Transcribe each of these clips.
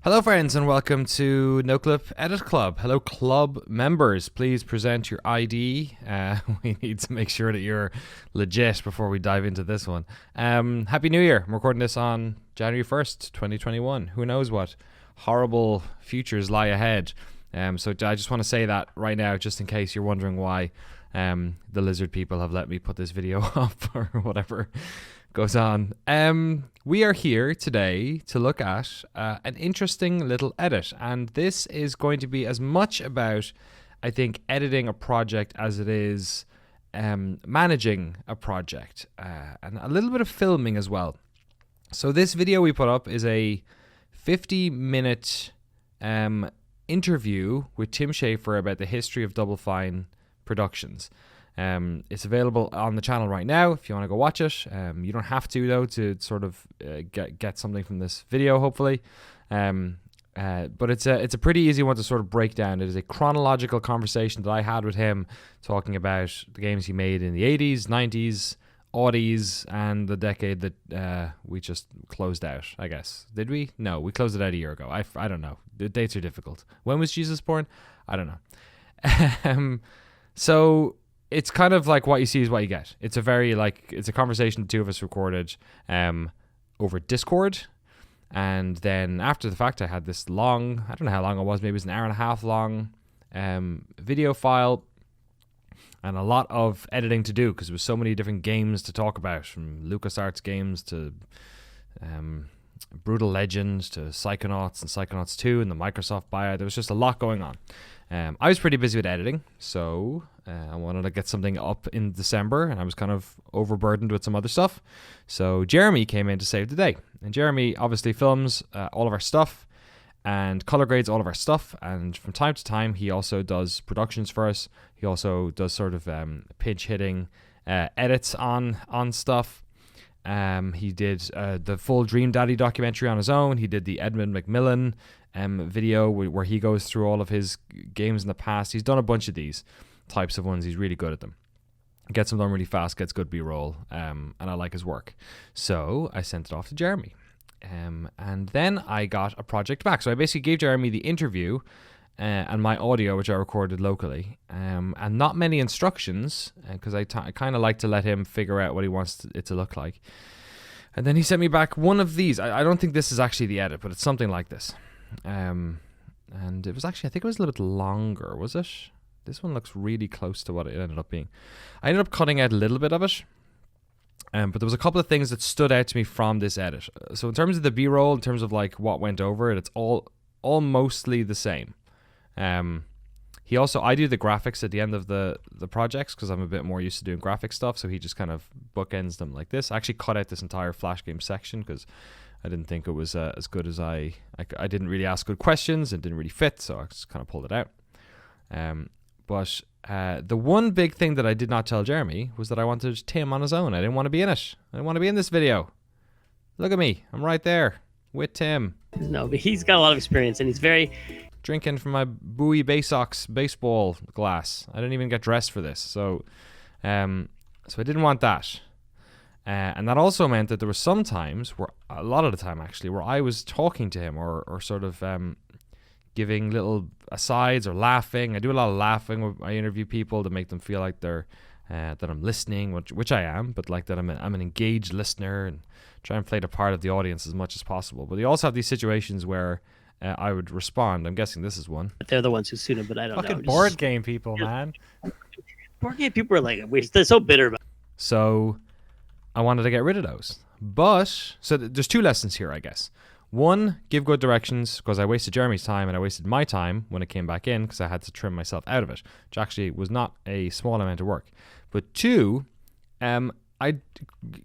Hello friends and welcome to Noclip Edit Club. Hello club members, please present your ID. We need to make sure that you're legit before we dive into this one. Happy New Year. I'm recording this on January 1st, 2021. Who knows what horrible futures lie ahead. So I just want to say that right now, just in case you're wondering why the lizard people have let me put this video up or whatever goes on. We are here today to look at an interesting little edit, and this is going to be as much about, I think, editing a project as it is managing a project, and a little bit of filming as well. So this video we put up is a 50-minute interview with Tim Schafer about the history of Double Fine Productions. It's available on the channel right now if you want to go watch it. You don't have to, though, to sort of get something from this video, hopefully. But it's a pretty easy one to sort of break down. It is a chronological conversation that I had with him talking about the games he made in the 80s, 90s, aughties, and the decade that we just closed out, I guess. Did we? No, we closed it out a year ago. I don't know. The dates are difficult. When was Jesus born? I don't know. So it's kind of like what you see is what you get. It's a very it's a conversation the two of us recorded over Discord. And then after the fact, I had this long, I don't know how long it was, maybe it was an hour and a half long video file and a lot of editing to do because there was so many different games to talk about, from LucasArts games to Brutal Legend to Psychonauts and Psychonauts 2 and the Microsoft buyout. There was just a lot going on. I was pretty busy with editing, so I wanted to get something up in December, and I was kind of overburdened with some other stuff. So Jeremy came in to save the day. And Jeremy obviously films all of our stuff and color grades all of our stuff. And from time to time, he also does productions for us. He also does sort of pinch-hitting edits on stuff. He did the full Dream Daddy documentary on his own. He did the Edmund McMillan video where he goes through all of his games in the past. He's done a bunch of these types of ones. He's really good at them. Gets them done really fast, gets good B-roll, and I like his work. So I sent it off to Jeremy. And then I got a project back. So I basically gave Jeremy the interview and my audio, which I recorded locally, and not many instructions, because I kind of like to let him figure out what he wants it to look like. And then he sent me back one of these. I don't think this is actually the edit, but it's something like this. And it was actually, I think it was a little bit longer, was it? This one looks really close to what it ended up being. I ended up cutting out a little bit of it, but there was a couple of things that stood out to me from this edit. So in terms of the B-roll, in terms of like what went over it, it's all mostly the same. I do the graphics at the end of the projects because I'm a bit more used to doing graphic stuff, so he just kind of bookends them like this. I actually cut out this entire Flash game section because I didn't think it was as good as I didn't really ask good questions. It didn't really fit, so I just kind of pulled it out. But the one big thing that I did not tell Jeremy was that I wanted Tim on his own. I didn't want to be in it. I didn't want to be in this video. Look at me. I'm right there with Tim. No, but he's got a lot of experience, and he's very... Drinking from my Bowie Baysox baseball glass. I didn't even get dressed for this. So I didn't want that. And that also meant that there were some times, a lot of the time actually, where I was talking to him or sort of giving little asides or laughing. I do a lot of laughing when I interview people to make them feel like they're that I'm listening, which I am, but like that I'm an engaged listener and try and play the part of the audience as much as possible. But you also have these situations where I would respond. I'm guessing this is one. They're the ones who suit him, but I don't know. Fucking board game people, man. Board game people are like, they're so bitter about it. So I wanted to get rid of those. But, so there's two lessons here, I guess. One, give good directions, because I wasted Jeremy's time and I wasted my time when it came back in because I had to trim myself out of it, which actually was not a small amount of work. But two,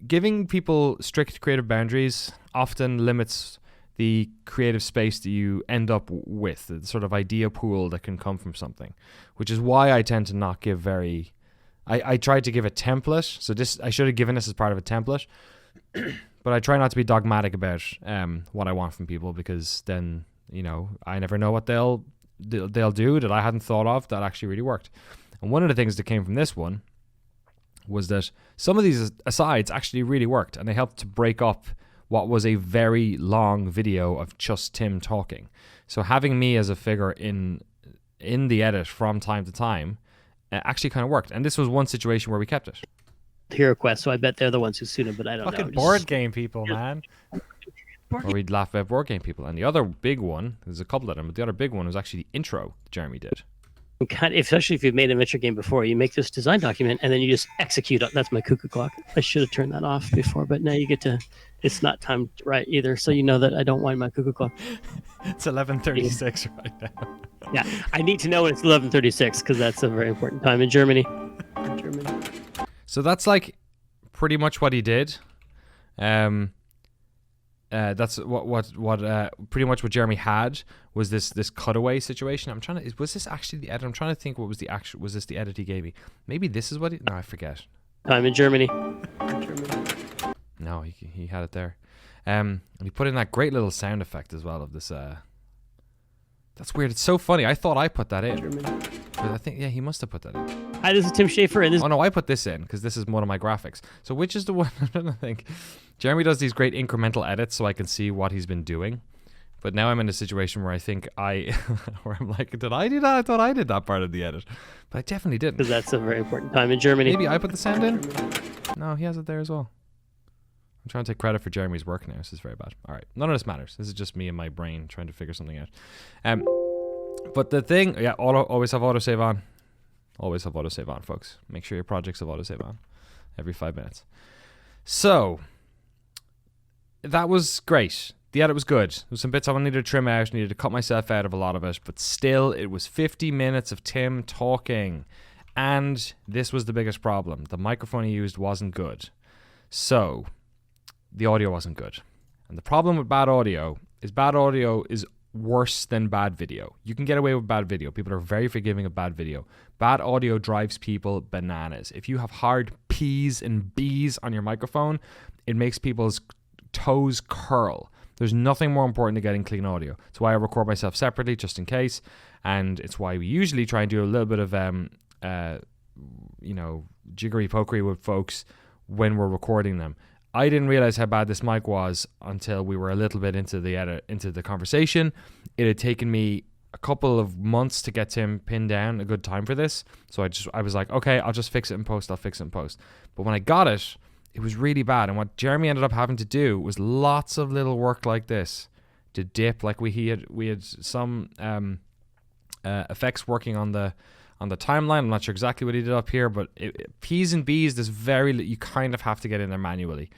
giving people strict creative boundaries often limits the creative space that you end up with, the sort of idea pool that can come from something, which is why I tend to not give I tried to give a template, so I should have given this as part of a template, but I try not to be dogmatic about what I want from people, because then, I never know what they'll do that I hadn't thought of that actually really worked. And one of the things that came from this one was that some of these asides actually really worked, and they helped to break up what was a very long video of just Tim talking. So having me as a figure in the edit from time to time actually kind of worked. And this was one situation where we kept it. Hero Quest, so I bet they're the ones who sued him, but I don't Fucking know. board game people, man. Or we'd laugh about board game people. And the other big one, there's a couple of them, but the other big one was actually the intro Jeremy did. God, especially if you've made an adventure game before, you make this design document and then you just execute it. That's my cuckoo clock. I should have turned that off before, but now you get to. It's not timed right either, so you know that I don't wind my cuckoo clock. It's 11:36 right now. Yeah, I need to know when it's 11:36 because that's a very important time in Germany. So that's like pretty much what he did. That's what pretty much what Jeremy had was this cutaway situation. I'm trying to was this actually the edit? I'm trying to think what was the actual was this the edit he gave me? Maybe this is what he no, I forget. Time in Germany. No, he had it there. And he put in that great little sound effect as well of this that's weird. It's so funny. I thought I put that in. But I think he must have put that in. Hi, this is Tim Schafer, and this. Oh no, I put this in because this is one of my graphics. So which is the one? I'm trying to think. Jeremy does these great incremental edits so I can see what he's been doing. But now I'm in a situation where I think where I'm like, did I do that? I thought I did that part of the edit, but I definitely didn't. Because that's a very important time in Germany. Maybe I put the sound in. No, he has it there as well. I'm trying to take credit for Jeremy's work now. This is very bad. All right, none of this matters. This is just me and my brain trying to figure something out. But the thing, always have autosave on. Always have autosave on, folks. Make sure your projects have autosave on every 5 minutes. So that was great. The edit was good. There was some bits I needed to trim out. Needed to cut myself out of a lot of it. But still, it was 50 minutes of Tim talking. And this was the biggest problem. The microphone he used wasn't good. So the audio wasn't good. And the problem with bad audio is worse than bad video. You can get away with bad video. People are very forgiving of bad video. Bad audio drives people bananas. If you have hard P's and B's on your microphone, it makes people's toes curl. There's nothing more important than getting clean audio. It's why I record myself separately just in case, and it's why we usually try and do a little bit of jiggery pokery with folks when we're recording them. I didn't realize how bad this mic was until we were a little bit into the conversation. It had taken me a couple of months to get Tim pinned down a good time for this. So I was like, okay, I'll just fix it in post. But when I got it, it was really bad. And what Jeremy ended up having to do was lots of little work like this to dip. Like we had some effects working on the timeline. I'm not sure exactly what he did up here, but P's and B's, you kind of have to get in there manually.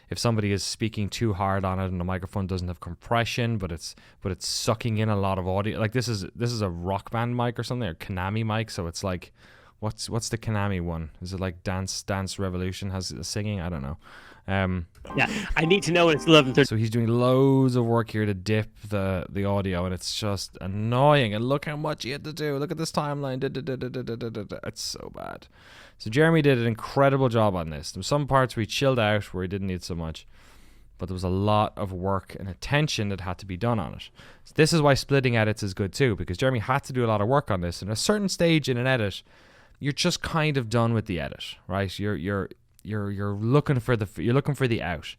If somebody is speaking too hard on it and the microphone doesn't have compression, but it's sucking in a lot of audio. Like this is a rock band mic or something, or Konami mic. So it's like, what's the Konami one? Is it like Dance Revolution has singing? I don't know. Yeah, I need to know when it's 11:30. So he's doing loads of work here to dip the audio, and it's just annoying. And look how much he had to do. Look at this timeline. It's so bad. So Jeremy did an incredible job on this. There were some parts where he chilled out, where he didn't need so much, but there was a lot of work and attention that had to be done on it. So this is why splitting edits is good too, because Jeremy had to do a lot of work on this. And at a certain stage in an edit, you're just kind of done with the edit, right? You're looking for the out.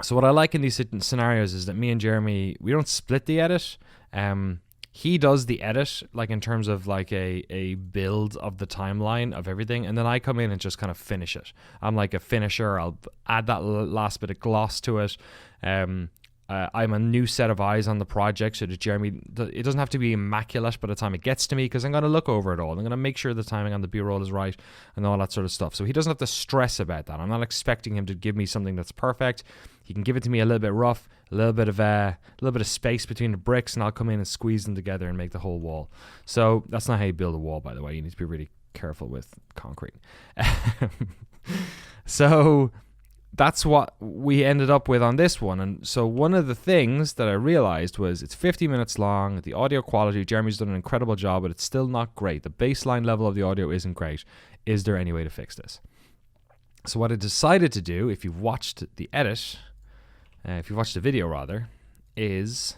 So what I like in these scenarios is that me and Jeremy, we don't split the edit. He does the edit, like in terms of like a build of the timeline of everything, and then I come in and just kind of finish it. I'm like a finisher. I'll add that last bit of gloss to it. I'm a new set of eyes on the project, so that Jeremy, it doesn't have to be immaculate by the time it gets to me, because I'm going to look over it all. I'm going to make sure the timing on the B-roll is right and all that sort of stuff. So he doesn't have to stress about that. I'm not expecting him to give me something that's perfect. He can give it to me a little bit rough, a little bit of space between the bricks, and I'll come in and squeeze them together and make the whole wall. So that's not how you build a wall, by the way. You need to be really careful with concrete. So that's what we ended up with on this one. And so one of the things that I realized was it's 50 minutes long. The audio quality, Jeremy's done an incredible job, but it's still not great. The baseline level of the audio isn't great. Is there any way to fix this? So what I decided to do, if you've watched the video rather, is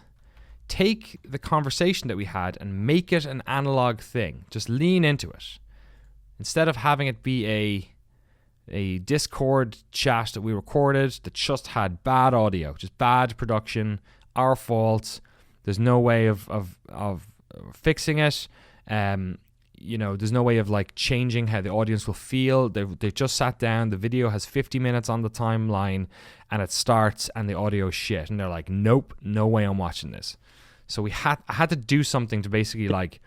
take the conversation that we had and make it an analog thing. Just lean into it. Instead of having it be a Discord chat that we recorded that just had bad audio, just bad production, our fault. There's no way of fixing it. There's no way of like changing how the audience will feel. They just sat down. The video has 50 minutes on the timeline, and it starts, and the audio is shit. And they're like, "Nope, no way I'm watching this." So I had to do something to basically like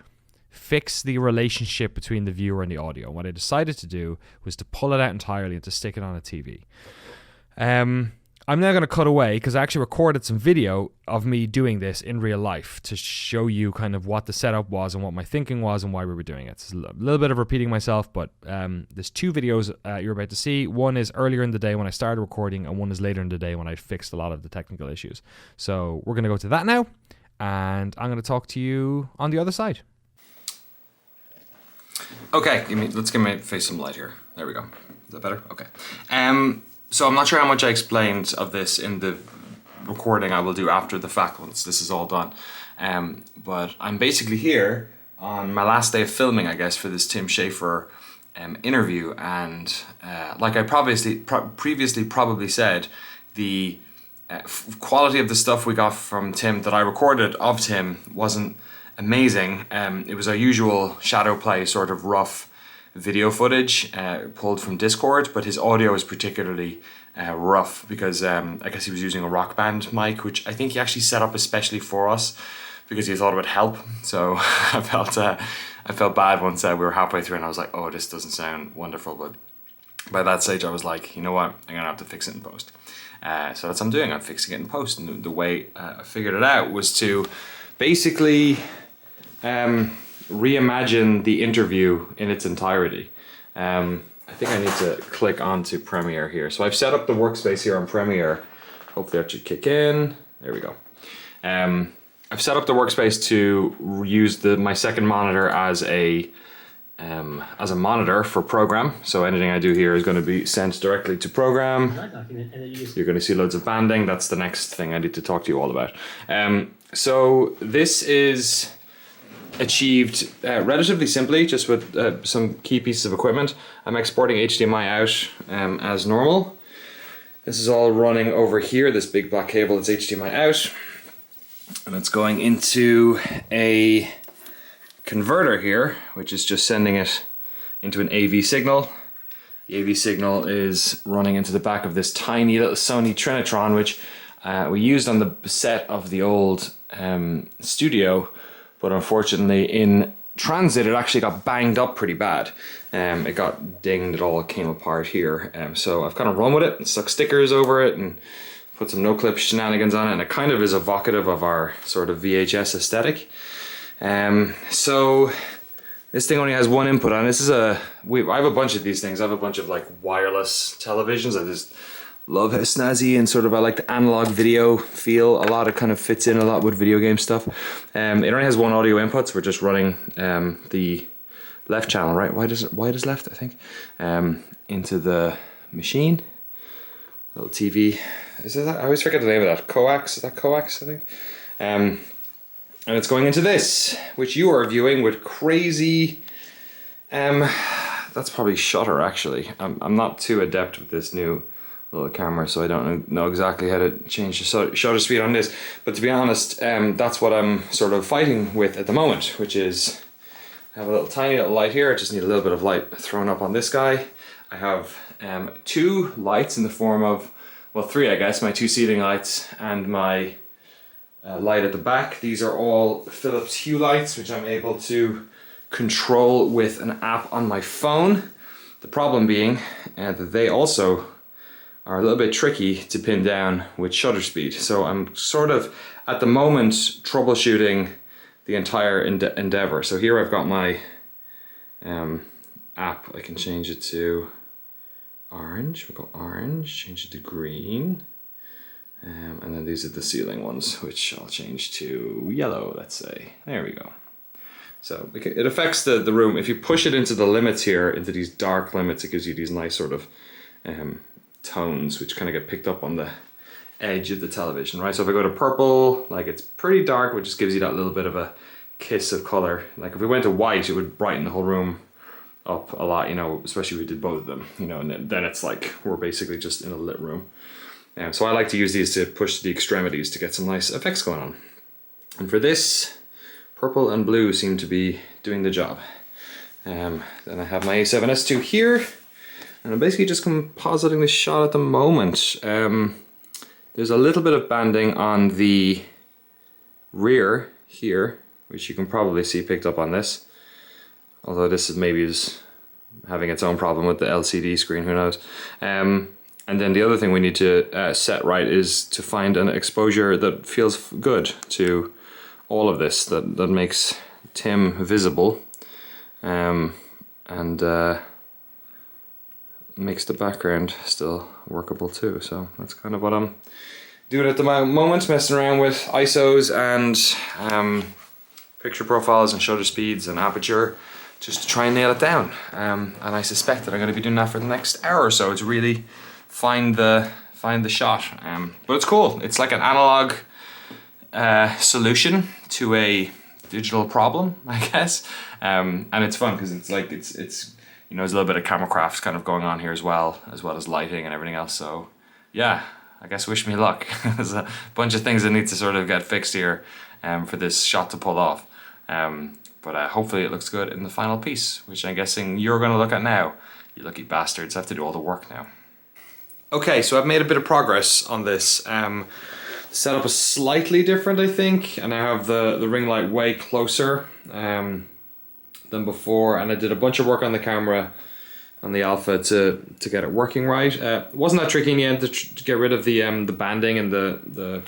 fix the relationship between the viewer and the audio. What I decided to do was to pull it out entirely and to stick it on a TV. I'm now going to cut away because I actually recorded some video of me doing this in real life to show you kind of what the setup was and what my thinking was and why we were doing it. It's a little bit of repeating myself, but there's 2 videos you're about to see. One is earlier in the day when I started recording, and one is later in the day when I fixed a lot of the technical issues. So we're going to go to that now, and I'm going to talk to you on the other side. Okay, let's give my face some light here. There we go. Is that better? Okay. So I'm not sure how much I explained of this in the recording I will do after the fact once this is all done. But I'm basically here on my last day of filming, I guess, for this Tim Schafer interview. And like I previously probably said, the quality of the stuff we got from Tim that I recorded of Tim wasn't amazing. It was our usual shadow play sort of rough video footage pulled from Discord, but his audio is particularly rough because I guess he was using a Rock Band mic, which I think he actually set up especially for us because he thought it would help. So I felt bad once we were halfway through and I was like, oh, this doesn't sound wonderful. But by that stage I was like, you know what, I'm gonna have to fix it in post. So that's what I'm doing. I'm fixing it in post, and the way I figured it out was to basically reimagine the interview in its entirety. I think I need to click onto Premiere here. So I've set up the workspace here on Premiere. Hopefully that should kick in. There we go. I've set up the workspace to use my second monitor as a monitor for program. So anything I do here is going to be sent directly to program. You're going to see loads of banding. That's the next thing I need to talk to you all about. So this is achieved relatively simply, just with some key pieces of equipment. I'm exporting HDMI out as normal. This is all running over here, this big black cable is HDMI out. And it's going into a converter here, which is just sending it into an AV signal. The AV signal is running into the back of this tiny little Sony Trinitron, which we used on the set of the old studio, but unfortunately in transit it actually got banged up pretty bad. It got dinged, it all came apart here. So I've kind of run with it and stuck stickers over it and put some Noclip shenanigans on it, and it kind of is evocative of our sort of VHS aesthetic. So this thing only has one input on. This is I have a bunch of these things. I have a bunch of like wireless televisions. I just love how snazzy and sort of I like the analog video feel. A lot of kind of fits in a lot with video game stuff. It only has one audio input, so we're just running the left channel, right? Wide is left, I think. Into the machine. Little TV. I always forget the name of that. Coax. Is that coax? I think. And it's going into this, which you are viewing with crazy. That's probably shutter actually. I'm not too adept with this new little camera, so I don't know exactly how to change the shutter speed on this. But to be honest, that's what I'm sort of fighting with at the moment, which is I have a little tiny little light here. I just need a little bit of light thrown up on this guy. I have two lights in the form of, well, three I guess, my two ceiling lights and my light at the back. These are all Philips Hue lights, which I'm able to control with an app on my phone. The problem being that they also are a little bit tricky to pin down with shutter speed. So I'm sort of, at the moment, troubleshooting the entire endeavor. So here I've got my app. I can change it to orange. We'll go orange, change it to green. And then these are the ceiling ones, which I'll change to yellow, let's say. There we go. So it affects the room. If you push it into the limits here, into these dark limits, it gives you these nice sort of tones, which kind of get picked up on the edge of the television, right? So if I go to purple, like it's pretty dark, which just gives you that little bit of a kiss of color. Like if we went to white, it would brighten the whole room up a lot, you know, especially if we did both of them, you know, and then it's like we're basically just in a lit room. So I like to use these to push the extremities to get some nice effects going on. And for this, purple and blue seem to be doing the job. Then I have my A7S II here, and I'm basically just compositing the shot at the moment. There's a little bit of banding on the rear here, which you can probably see picked up on this. Although this is maybe having its own problem with the LCD screen, who knows. And then the other thing we need to set right is to find an exposure that feels good to all of this, that makes Tim visible, and makes the background still workable too. So that's kind of what I'm doing at the moment, messing around with ISOs and picture profiles and shutter speeds and aperture, just to try and nail it down. And I suspect that I'm going to be doing that for the next hour or so to really find the shot. But it's cool. It's like an analog solution to a digital problem, I guess. And it's fun because it's like it's you know, there's a little bit of camera craft kind of going on here as well as lighting and everything else. So yeah, I guess wish me luck. There's a bunch of things that need to sort of get fixed here for this shot to pull off. But hopefully it looks good in the final piece, which I'm guessing you're going to look at now. You lucky bastards, I have to do all the work now. Okay, so I've made a bit of progress on this. The setup is slightly different, I think, and I have the ring light way closer than before, and I did a bunch of work on the camera on the Alpha to get it working right. It wasn't that tricky in the end to get rid of the banding and the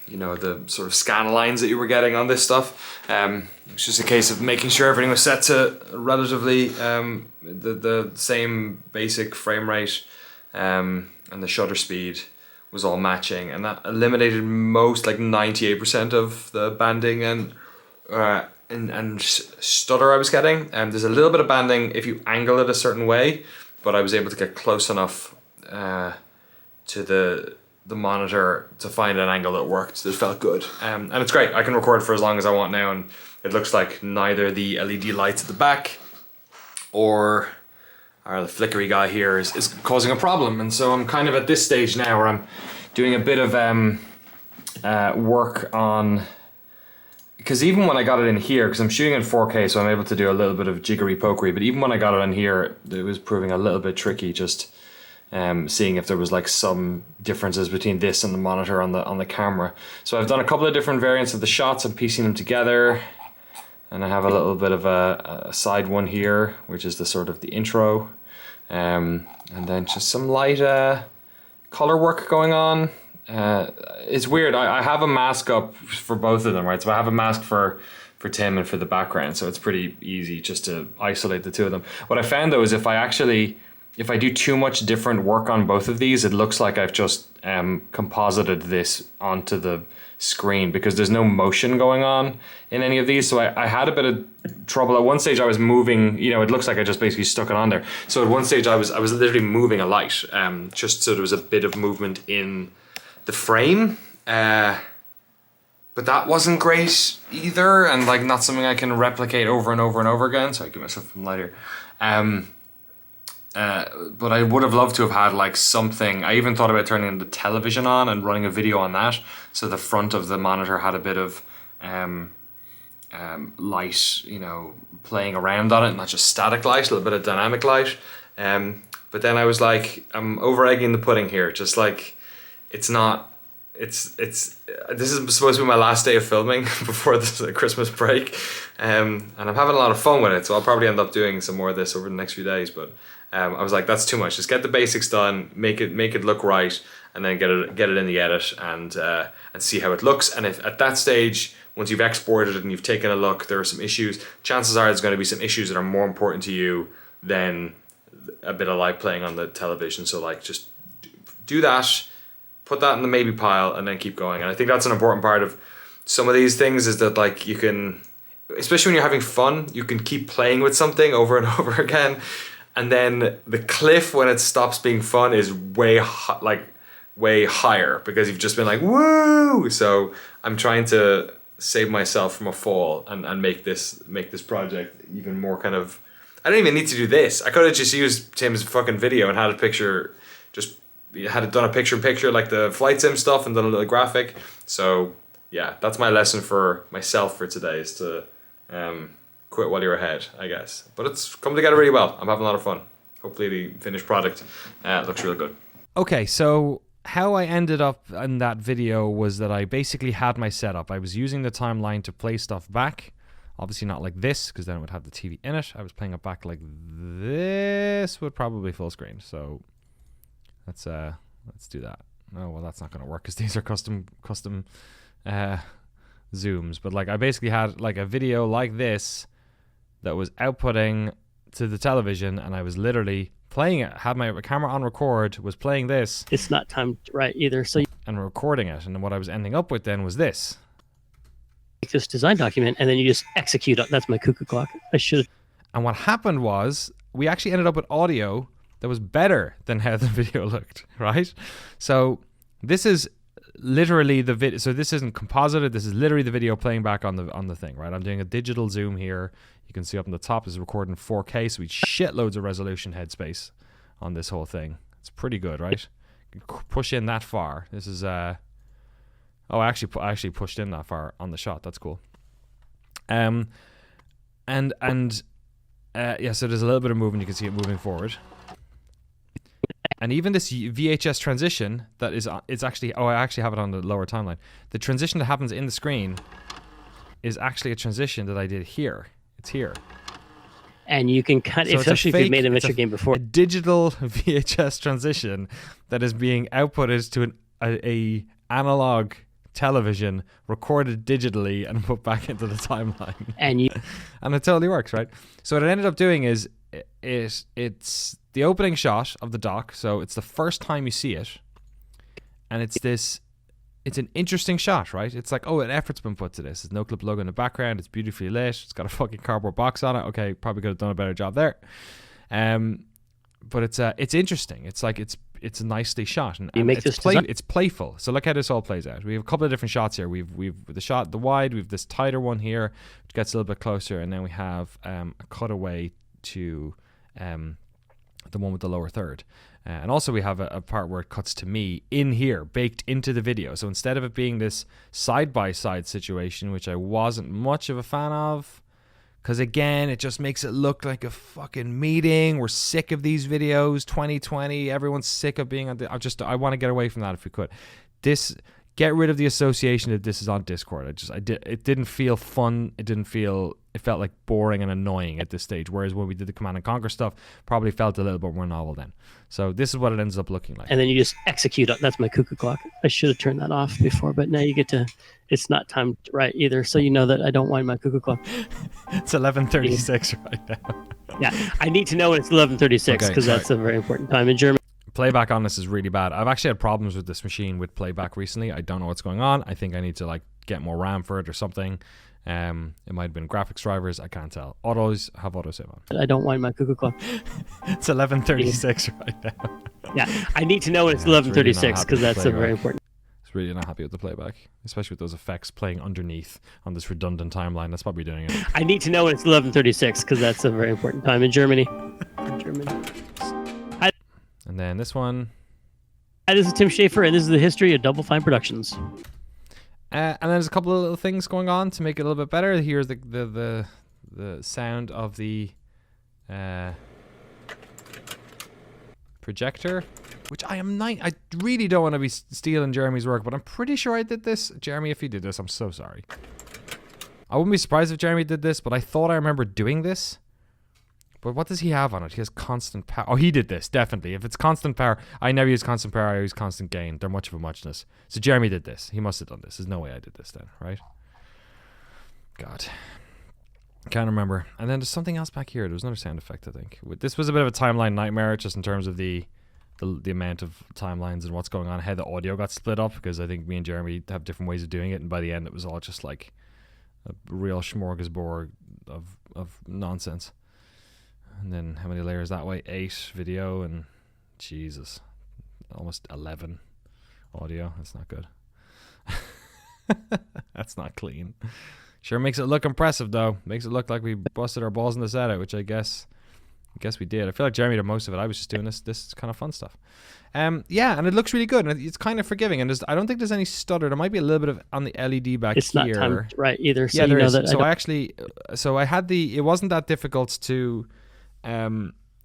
you know, the sort of scan lines that you were getting on this stuff. It was just a case of making sure everything was set to relatively the same basic frame rate, and the shutter speed was all matching, and that eliminated most, like 98% of the banding and stutter I was getting. There's a little bit of banding if you angle it a certain way, but I was able to get close enough to the monitor to find an angle that worked, that felt good. And it's great. I can record for as long as I want now, and it looks like neither the LED lights at the back or the flickery guy here is causing a problem. And so I'm kind of at this stage now where I'm doing a bit of work on, because even when I got it in here, because I'm shooting in 4K, so I'm able to do a little bit of jiggery pokery, but even when I got it in here, it was proving a little bit tricky, just seeing if there was like some differences between this and the monitor on the camera. So I've done a couple of different variants of the shots. I'm piecing them together, and I have a little bit of a side one here, which is the sort of the intro, and then just some light color work going on. It's weird. I have a mask up for both of them, right? So I have a mask for Tim and for the background, so it's pretty easy just to isolate the two of them. What I found though is if I do too much different work on both of these, it looks like I've just composited this onto the screen, because there's no motion going on in any of these. So I had a bit of trouble. At one stage I was moving, you know, it looks like I just basically stuck it on there. So at one stage I was literally moving a light, just so there was a bit of movement in the frame. But that wasn't great either, and like not something I can replicate over and over and over again. So I give myself some light here. But I would have loved to have had like something. I even thought about turning the television on and running a video on that, so the front of the monitor had a bit of light, you know, playing around on it, not just static light, a little bit of dynamic light. But then I was like, I'm over egging the pudding here. Just like, it's not. This is supposed to be my last day of filming before the Christmas break, and I'm having a lot of fun with it. So I'll probably end up doing some more of this over the next few days. But I was like, that's too much. Just get the basics done, make it look right, and then get it in the edit and see how it looks. And if at that stage, once you've exported it and you've taken a look, there are some issues. Chances are there's going to be some issues that are more important to you than a bit of light playing on the television. So like, just do that. Put that in the maybe pile and then keep going. And I think that's an important part of some of these things, is that like you can, especially when you're having fun, you can keep playing with something over and over again. And then the cliff when it stops being fun is way higher, because you've just been like, woo! So I'm trying to save myself from a fall and make this project even more kind of I don't even need to do this. I could have just used Tim's fucking video and had a picture, just had it done a picture in picture like the flight sim stuff and done a little graphic. So yeah, that's my lesson for myself for today, is to quit while you're ahead, I guess. But it's come together really well. I'm having a lot of fun. Hopefully the finished product looks real good. Okay, so how I ended up in that video was that I basically had my setup. I was using the timeline to play stuff back. Obviously not like this, because then it would have the TV in it. I was playing it back like this, would probably full screen. So let's do that. Oh well, that's not going to work because these are custom zooms. But like I basically had like a video like this that was outputting to the television, and I was literally playing it. Had my camera on record, was playing this. It's not timed right either. So and recording it, and what I was ending up with then was this. this design document, and then you just execute it. That's my cuckoo clock. I should. And what happened was we actually ended up with audio that was better than how the video looked, right? So this is literally the video. So this isn't composited. This is literally the video playing back on the thing, right? I'm doing a digital zoom here. You can see up on the top is recording 4K, so we shitloads of resolution headspace on this whole thing. It's pretty good, right? You can push in that far. This is oh, I actually pushed in that far on the shot. That's cool. Yeah, so there's a little bit of movement. You can see it moving forward. And even this VHS transition that is, it's actually, oh, I actually have it on the lower timeline. The transition that happens in the screen is actually a transition that I did here. It's here. And you can cut, so especially if you've made a Mitcher game before. A digital VHS transition that is being outputted to a analog television, recorded digitally and put back into the timeline. And it totally works, right? So what it ended up doing is it's the opening shot of the dock, so it's the first time you see it, and it's an interesting shot, right? It's like, oh, an effort's been put to this. There's Noclip logo in the background, it's beautifully lit, it's got a fucking cardboard box on it. Okay, probably could have done a better job there. But it's interesting. It's like it's nicely shot, and it's playful. So look how this all plays out. We have a couple of different shots here. We've the wide. We've this tighter one here, which gets a little bit closer, and then we have a cutaway to the one with the lower third. And also we have a part where it cuts to me in here, baked into the video. So instead of it being this side-by-side situation, which I wasn't much of a fan of, because again, it just makes it look like a fucking meeting. We're sick of these videos. 2020, everyone's sick of being on I want to get away from that if we could. Get rid of the association that this is on Discord. It didn't feel fun. It felt like boring and annoying at this stage. Whereas when we did the Command and Conquer stuff, probably felt a little bit more novel then. So this is what it ends up looking like. And then you just execute it. That's my cuckoo clock. I should have turned that off before, but now you get to. It's not timed right either, so you know that I don't wind my cuckoo clock. It's 11:36 right now. Yeah, I need to know when it's 11:36 because that's a very important time in Germany. Playback on this is really bad. I've actually had problems with this machine with playback recently. I don't know what's going on. I think I need to like get more RAM for it or something. It might have been graphics drivers. I can't tell. Have autosave on. I don't wind my cuckoo clock. It's 11:36 right now. Yeah, I need to know when it's 11:36 because that's a very important. It's really not happy with the playback, especially with those effects playing underneath on this redundant timeline. That's probably doing it. I need to know when it's 11:36 because that's a very important time in Germany. And then this one. Hi, this is Tim Schafer, and this is the history of Double Fine Productions. And then there's a couple of little things going on to make it a little bit better. Here's the sound of the projector, which I really don't want to be stealing Jeremy's work, but I'm pretty sure I did this. Jeremy, if you did this, I'm so sorry. I wouldn't be surprised if Jeremy did this, but I thought I remember doing this. But what does he have on it? He has constant power. Oh, he did this, definitely. If it's constant power, I never use constant power, I use constant gain. They're much of a muchness. So Jeremy did this. He must have done this. There's no way I did this then, right? God. Can't remember. And then there's something else back here. There was another sound effect, I think. This was a bit of a timeline nightmare, just in terms of the amount of timelines and what's going on, how the audio got split up, because I think me and Jeremy have different ways of doing it, and by the end it was all just like a real smorgasbord of nonsense. And then how many layers that way? 8 video and Jesus, almost 11 audio. That's not good. That's not clean. Sure makes it look impressive though. Makes it look like we busted our balls in this edit, which I guess I guess we did. I feel like Jeremy did most of it. I was just doing this kind of fun stuff. Yeah, and it looks really good, and it's kind of forgiving. And I don't think there's any stutter. There might be a little bit of on the LED back it's here. It's not timed right either. So yeah, there you know is. that So I had it wasn't that difficult to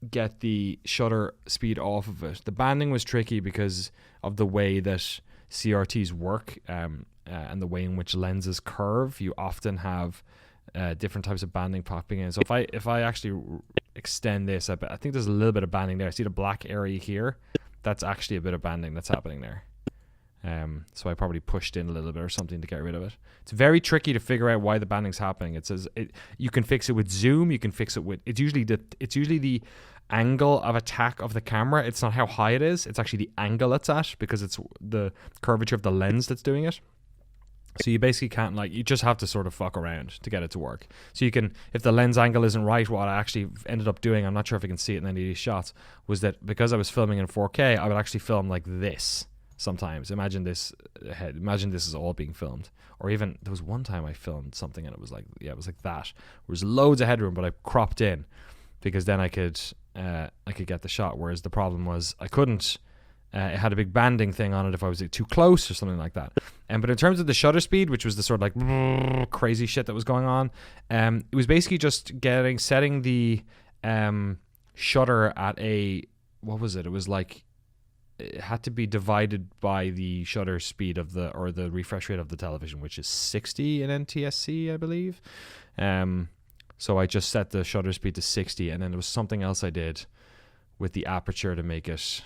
get the shutter speed off of it. The banding was tricky because of the way that CRTs work and the way in which lenses curve. You often have different types of banding popping in. So if I actually extend this, I think there's a little bit of banding there. See the black area here? That's actually a bit of banding that's happening there. So I probably pushed in a little bit or something to get rid of it. It's very tricky to figure out why the banding's happening. It says you can fix it with zoom. You can fix it with it's usually the angle of attack of the camera. It's not how high it is. It's actually the angle it's at because it's the curvature of the lens that's doing it. So you basically can't you just have to sort of fuck around to get it to work. So you can, if the lens angle isn't right, what I actually ended up doing, I'm not sure if I can see it in any of these shots, was that because I was filming in 4K, I would actually film like this sometimes. Imagine this is all being filmed. Or even, there was one time I filmed something and it was like that. There was loads of headroom, but I cropped in because then I could get the shot. Whereas the problem was I couldn't. It had a big banding thing on it if I was too close or something like that. But in terms of the shutter speed, which was the sort of like crazy shit that was going on, it was basically just setting the shutter at what was it? It was like it had to be divided by the shutter speed of the refresh rate of the television, which is 60 in NTSC, I believe. So I just set the shutter speed to 60, and then there was something else I did with the aperture to make it.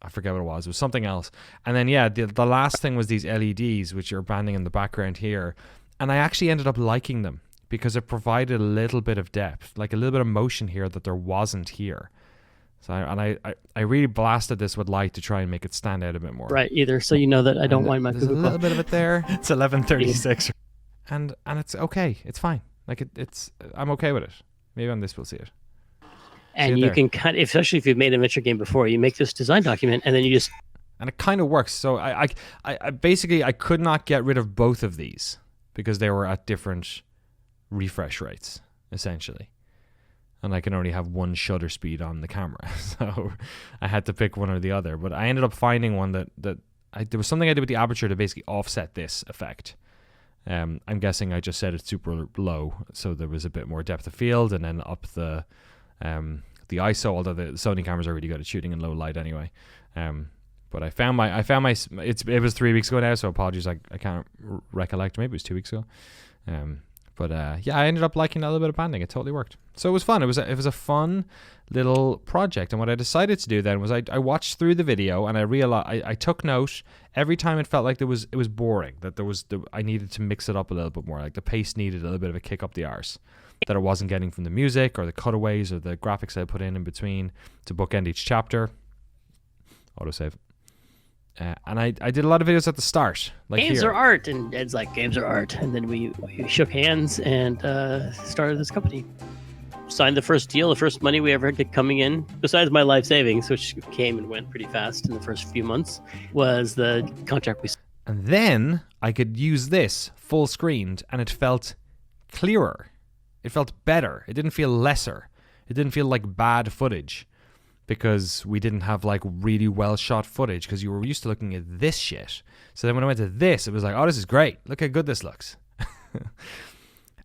I forget what it was. It was something else. And then, yeah, the last thing was these LEDs, which are banding in the background here. And I actually ended up liking them because it provided a little bit of depth, like a little bit of motion here that there wasn't here. So I really blasted this with light to try and make it stand out a bit more. Right, either. So you know that I don't wind my There's a Google little bit of it there. It's 11:36. And it's okay. It's fine. Like I'm okay with it. Maybe on this we'll see it. And you can cut, especially if you've made a adventure game before, you make this design document and then you just... And it kind of works. So I basically, I could not get rid of both of these because they were at different refresh rates, essentially. And I can only have one shutter speed on the camera. So I had to pick one or the other. But I ended up finding one that there was something I did with the aperture to basically offset this effect. I'm guessing I just set it super low so there was a bit more depth of field, and then up the ISO, although the Sony cameras are really good at shooting in low light anyway. But I found my it was 3 weeks ago now, so apologies, I can't recollect. Maybe it was 2 weeks ago. But yeah, I ended up liking a little bit of banding. It totally worked. So it was fun. It was a fun little project. And what I decided to do then was I watched through the video and I realized I took note every time it felt like it was boring, that I needed to mix it up a little bit more. Like the pace needed a little bit of a kick up the arse that I wasn't getting from the music or the cutaways or the graphics I put in between to bookend each chapter. Autosave. And I did a lot of videos at the start. Like games here. are art, and Ed's like, games are art. And then we shook hands and started this company. Signed the first deal, the first money we ever had coming in, besides my life savings, which came and went pretty fast in the first few months, was the contract we signed. And then I could use this full screened, and it felt clearer. It felt better. It didn't feel lesser. It didn't feel like bad footage because we didn't have like really well shot footage because you were used to looking at this shit. So then when I went to this, it was like, oh, this is great. Look how good this looks.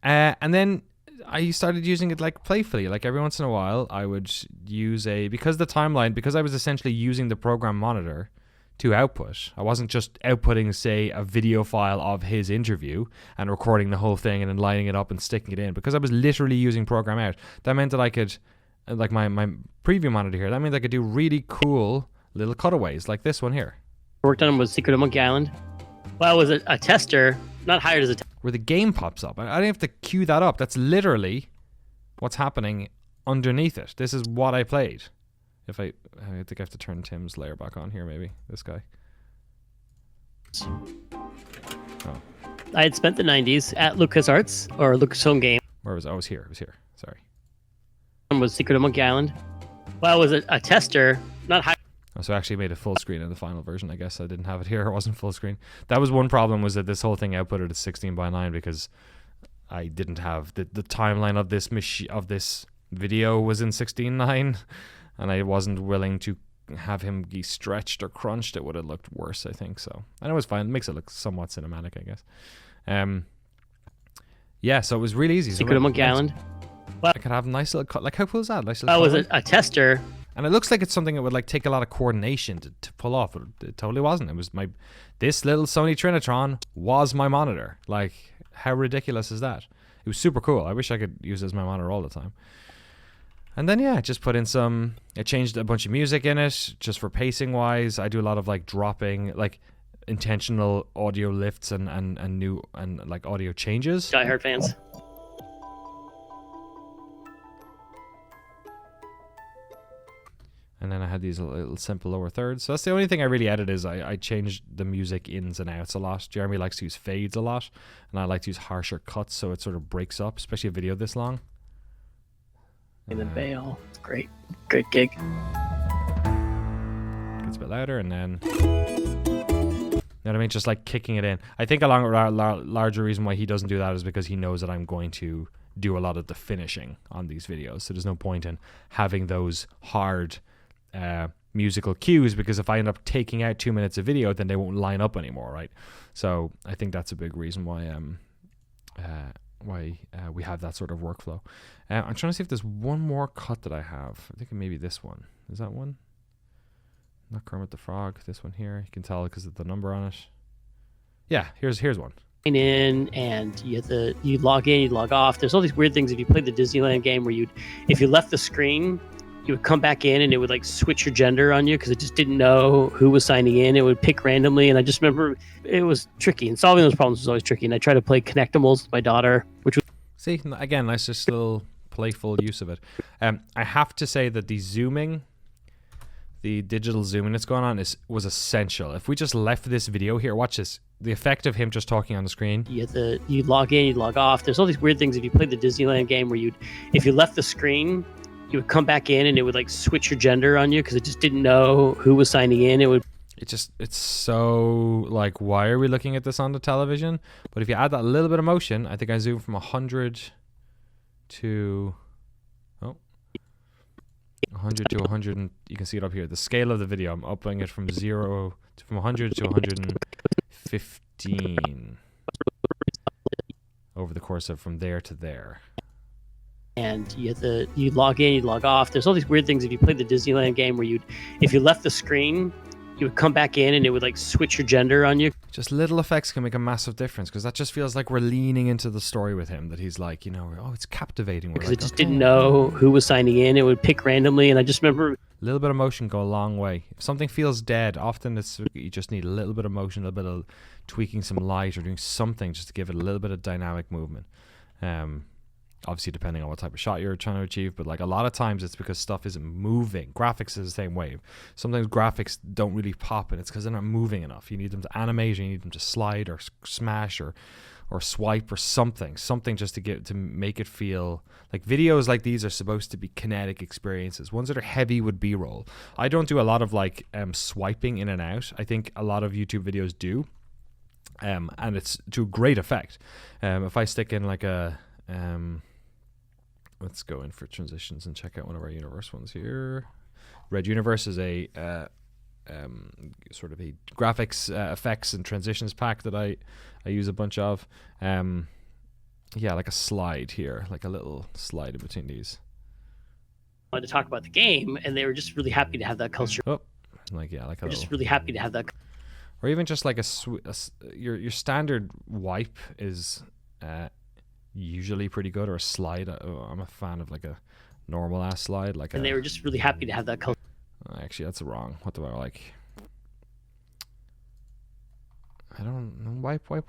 And then I started using it like playfully. Like every once in a while, I would use because I was essentially using the program monitor to output. I wasn't just outputting, say, a video file of his interview and recording the whole thing and then lining it up and sticking it in. Because I was literally using program out. That meant that I could, like my preview monitor here, that means I could do really cool little cutaways like this one here. Worked on was Secret of Monkey Island. Well, I was a tester, not hired as a tester. Where the game pops up. I didn't have to cue that up. That's literally what's happening underneath it. This is what I played. I think I have to turn Tim's layer back on here, maybe. This guy. Oh. I had spent the 90s at LucasArts, or Lucasfilm Game. Where was I? I was here. It was here. Sorry. Was Secret of Monkey Island. Well, I was a tester, not hired. Oh, so I actually made a full screen in the final version. I guess I didn't have it here. It wasn't full screen. That was one problem, was that this whole thing outputted at 16:9 because I didn't have the timeline of this video was in 16:9 and I wasn't willing to have him be stretched or crunched, it would have looked worse, I think. So, and it was fine. It makes it look somewhat cinematic, I guess. Yeah, so it was really easy. Secret of Monkey Island. I could have a nice little cut. Like, how cool is that? Nice little Oh, was colour. it a tester? And it looks like it's something that would like take a lot of coordination to pull off, but it totally wasn't. It was this little Sony Trinitron was my monitor. Like, how ridiculous is that? It was super cool. I wish I could use it as my monitor all the time. And then, yeah, just put in I changed a bunch of music in it just for pacing wise. I do a lot of like dropping, like intentional audio lifts and new and like audio changes. Die Hard fans. And then I had these little simple lower thirds. So that's the only thing I really added is I changed the music ins and outs a lot. Jeremy likes to use fades a lot, and I like to use harsher cuts so it sort of breaks up, especially a video this long. In the Veil. Great gig. Gets a bit louder, and then, you know what I mean? Just like kicking it in. I think a larger reason why he doesn't do that is because he knows that I'm going to do a lot of the finishing on these videos. So there's no point in having those hard musical cues, because if I end up taking out 2 minutes of video, then they won't line up anymore, right? So I think that's a big reason why we have that sort of workflow. I'm trying to see if there's one more cut that I have. I think maybe this one. Is that one? Not Kermit the Frog. This one here. You can tell because of the number on it. Yeah, here's one. In and you log in, you log off. There's all these weird things. If you played the Disneyland game where if you left the screen, you would come back in and it would like switch your gender on you because it just didn't know who was signing in. It would pick randomly, and I just remember it was tricky, and solving those problems was always tricky. And I tried to play Connectimals with my daughter, which was see, again, nice just little playful use of it. I have to say that the digital zooming that's going on was essential. If we just left this video here, watch this. The effect of him just talking on the screen. You log in, you log off. There's all these weird things. If you played the Disneyland game where if you left the screen, you would come back in and it would like switch your gender on you because it just didn't know who was signing in. It's so like, why are we looking at this on the television? But if you add that little bit of motion, I think I zoomed from 100 to 100 to 100, and you can see it up here. The scale of the video, I'm upping it from 100 to 115 over the course of from there to there. And you log in, you log off. There's all these weird things. If you played the Disneyland game where if you left the screen, you would come back in and it would like switch your gender on you. Just little effects can make a massive difference, because that just feels like we're leaning into the story with him, that he's like, it's captivating. Because it just didn't know who was signing in. It would pick randomly, and I just remember a little bit of motion go a long way. If something feels dead, often you just need a little bit of motion, a little bit of tweaking some light or doing something just to give it a little bit of dynamic movement. Obviously depending on what type of shot you're trying to achieve, but like a lot of times it's because stuff isn't moving. Graphics is the same way. Sometimes graphics don't really pop, and it's because they're not moving enough. You need them to animate, or you need them to slide or smash or swipe or something just to make it feel like videos like these are supposed to be kinetic experiences. Ones that are heavy with B-roll. I don't do a lot of like swiping in and out. I think a lot of YouTube videos do, and it's to great effect. If I stick in like a let's go in for transitions and check out one of our universe ones here. Red Universe is a sort of a graphics effects and transitions pack that I use a bunch of. Like a slide here, like a little slide in between these. I wanted to talk about the game, and they were just really happy to have that culture. Oh, like a little. Just really happy to have that. Or even just like your standard wipe is usually pretty good, or a slide. I'm a fan of like a normal ass slide, and they were just really happy to have that culture. Actually, that's wrong. What do I like? I don't know. Wipe. What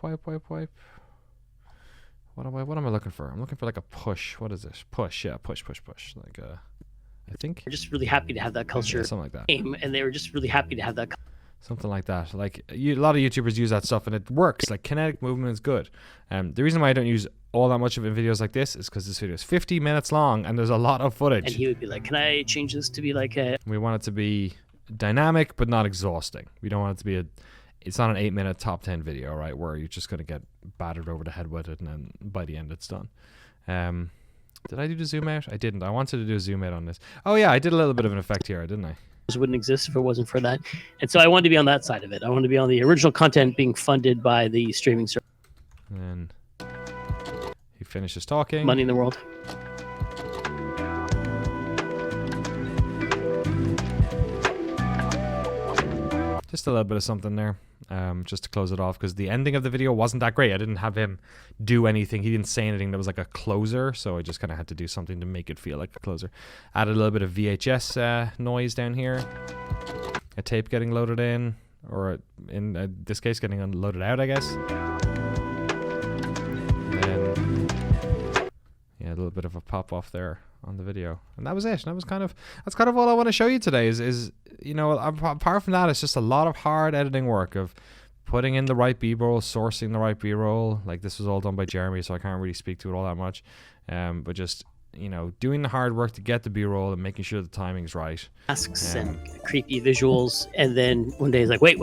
am I looking for? I'm looking for like a push. What is this? Push. Yeah, push. Like I think. We're just really happy to have that culture. Yeah, something like that. And they were just really happy to have that. Something like that. Like a lot of YouTubers use that stuff, and it works. Like kinetic movement is good. The reason why I don't use all that much of it in videos like this is because this video is 50 minutes long, and there's a lot of footage. And he would be like, "Can I change this to be like a?" We want it to be dynamic, but not exhausting. We don't want it to be it's not an 8-minute top 10 video, right? Where you're just gonna get battered over the head with it, and then by the end it's done. Did I do the zoom out? I didn't. I wanted to do a zoom out on this. Oh yeah, I did a little bit of an effect here, didn't I? Wouldn't exist if it wasn't for that. And so I wanted to be on that side of it. I wanted to be on the original content being funded by the streaming service. And he finishes talking. Money in the world. Just a little bit of something there, just to close it off, because the ending of the video wasn't that great. I didn't have him do anything. He didn't say anything that was like a closer, so I just kind of had to do something to make it feel like a closer. Added a little bit of VHS noise down here. A tape getting loaded in, or in this case, getting loaded out, I guess. And then, yeah, a little bit of a pop off there on the video, and that was it. That's kind of all I want to show you today. Is you know, apart from that, it's just a lot of hard editing work of putting in the right b-roll, sourcing the right b-roll. Like, this was all done by Jeremy, so I can't really speak to it all that much. But just, you know, doing the hard work to get the b-roll and making sure the timing's right. Masks and creepy visuals, and then one day he's like, wait,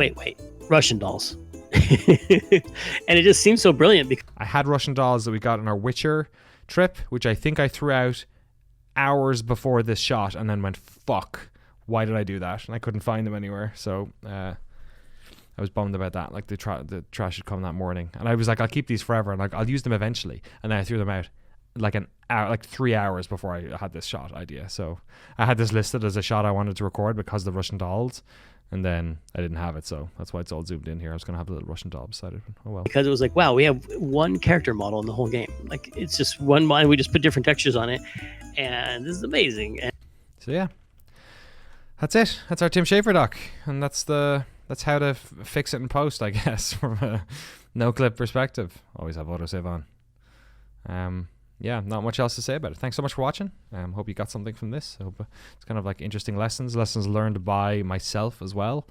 Russian dolls. And it just seems so brilliant because I had Russian dolls that we got on our Witcher trip, which I think I threw out hours before this shot, and then went, fuck, why did I do that? And I couldn't find them anywhere, so I was bummed about that. Like, the trash had come that morning, and I was like, I'll keep these forever, and like, I'll use them eventually. And then I threw them out like an hour, like 3 hours before I had this shot idea. So I had this listed as a shot I wanted to record because of the Russian dolls, and then I didn't have it, so that's why it's all zoomed in here. I was gonna have a little Russian doll beside it. Oh well. Because it was like, wow, we have one character model in the whole game. Like, it's just one model. We just put different textures on it, and this is amazing. And so yeah, that's it. That's our Tim Schafer doc, and that's how to fix it in post, I guess, from a Noclip perspective. Always have autosave on. Yeah, not much else to say about it. Thanks so much for watching. Hope you got something from this. I hope it's kind of like interesting lessons learned by myself as well,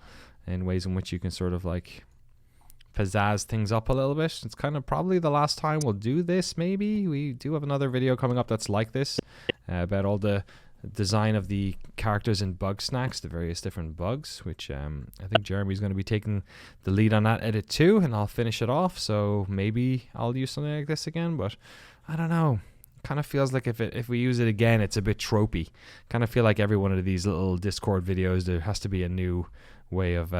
in ways in which you can sort of like pizzazz things up a little bit. It's kind of probably the last time we'll do this. Maybe we do have another video coming up that's like this, about all the design of the characters in Bug Snacks, the various different bugs, which I think Jeremy's going to be taking the lead on that edit too, and I'll finish it off. So maybe I'll use something like this again, but I don't know. Kind of feels like if we use it again, it's a bit tropey. Kind of feel like every one of these little Discord videos, there has to be a new way of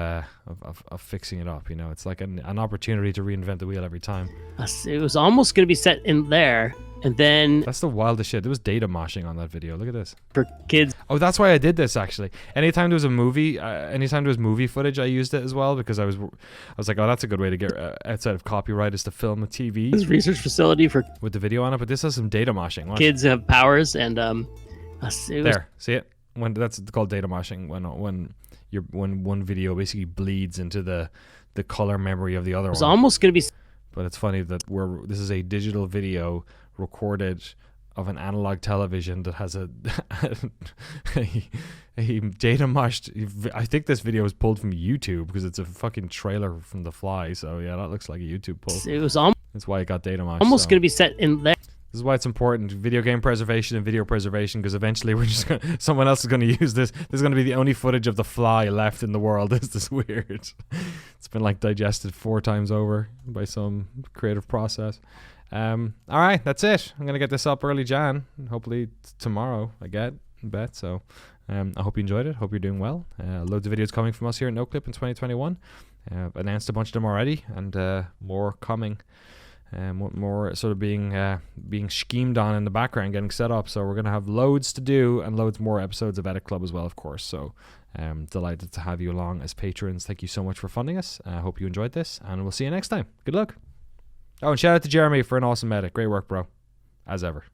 fixing it up. You know, it's like an opportunity to reinvent the wheel every time. it was almost going to be set in there, and then That's the wildest shit. There was data moshing on that video. Look at this. for kids, Oh, that's why I did this actually. Anytime there was a movie, anytime there was movie footage, I used it as well, because I was like, oh, that's a good way to get outside of copyright, is to film a TV this research facility for with the video on it. But this has some data moshing. Watch. kids who have powers, and it was There, see it? When that's called data moshing. When one video basically bleeds into the color memory of the other one. almost going to be But it's funny that this is a digital video recorded of an analog television that has a data moshed. I think this video was pulled from YouTube because it's a fucking trailer from The Fly. So yeah, that looks like a YouTube pull. it was That's why it got data moshed. almost going to be set in there. This is why it's important, video game preservation and video preservation, because eventually someone else is going to use this. This is going to be the only footage of The Fly left in the world. Is this weird? It's been like digested 4 times over by some creative process. All right, that's it. I'm going to get this up early Jan. Hopefully tomorrow, I bet. So I hope you enjoyed it. Hope you're doing well. Loads of videos coming from us here at Noclip in 2021. I've announced a bunch of them already, and more coming. More sort of being schemed on in the background, getting set up. So we're going to have loads to do, and loads more episodes of Edit Club as well, of course. So delighted to have you along as patrons. Thank you so much for funding us. I hope you enjoyed this, and we'll see you next time. Good luck. Oh, and shout out to Jeremy for an awesome edit. Great work, bro. As ever.